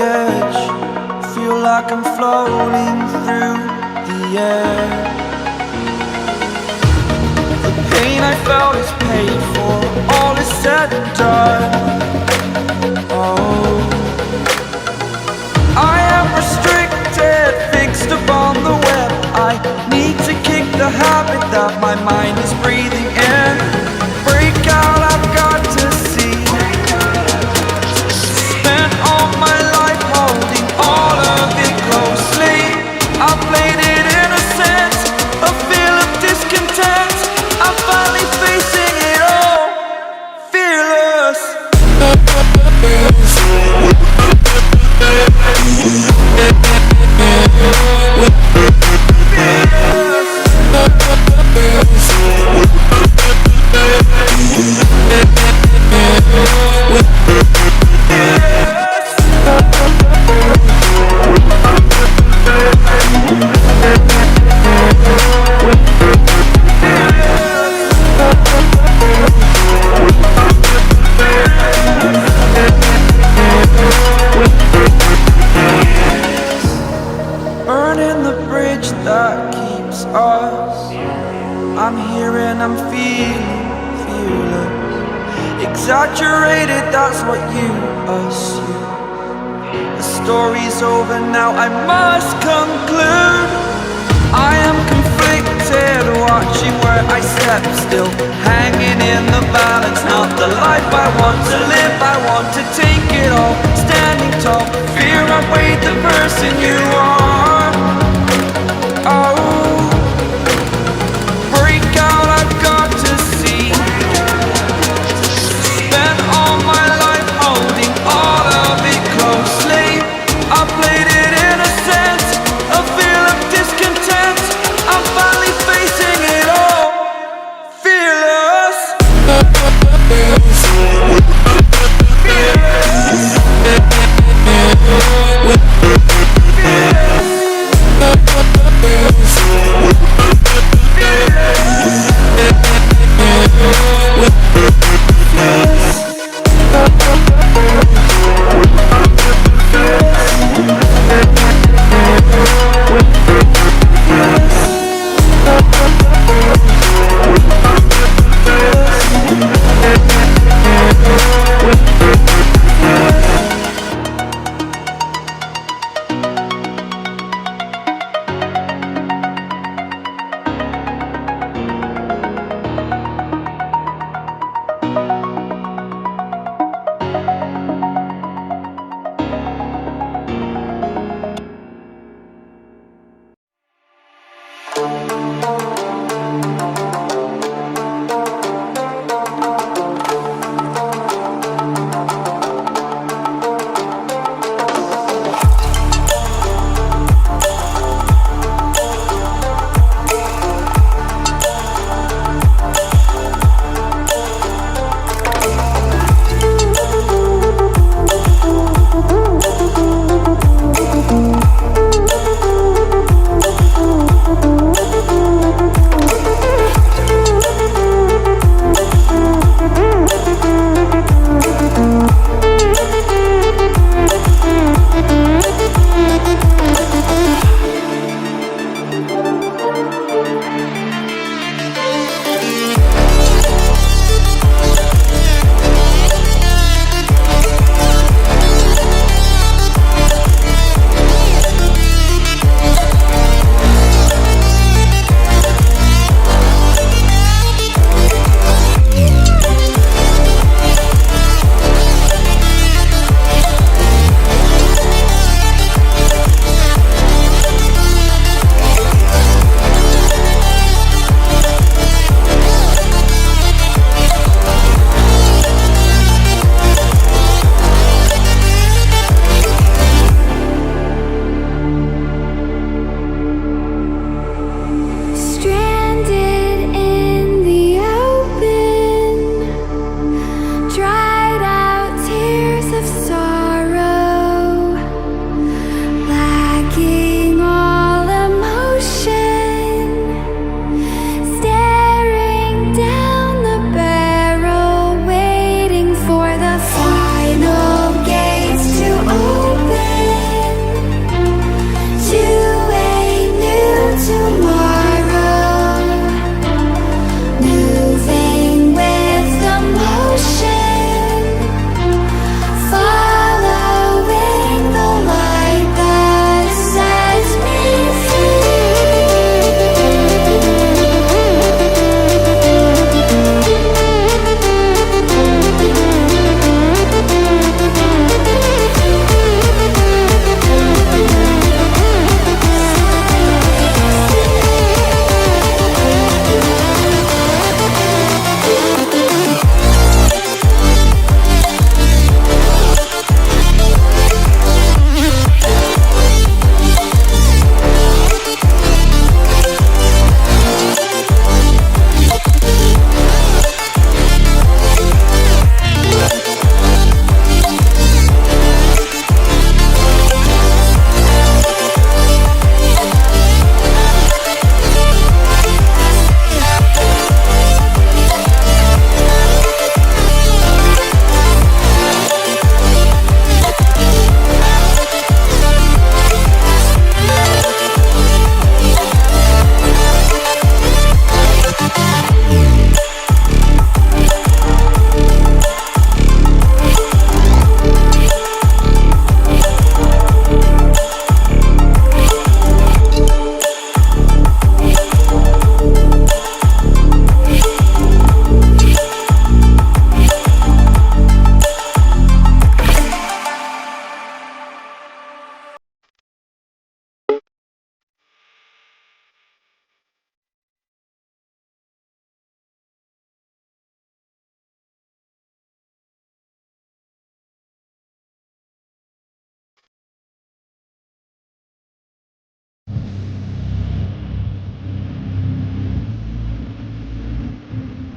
edge. Feel like I'm floating through the air. The pain I felt is paid for, all is said and done. Oh, I am restricted, fixed upon the web. I need to kick the habit that my mind is breathing in. Break out, I've got to see. Spent all my life holding all of it closely. I played it innocent, a feel of discontent. I'm finally facing it all, fearless. Burning the bridge that keeps us. I'm here and I'm feeling fearless. Exaggerated, that's what you assume. The story's over now, I must conclude. I am conflicted, watching where I step still, hanging in the balance. Not the life I want to live, I want to take it all. Standing tall, fear outweighed the person you are. Oh, break out, I've got to see. Spent all my life holding all of it closely. I played it innocent, a feel of discontent. I'm finally facing it all, fearless. Of sorrow.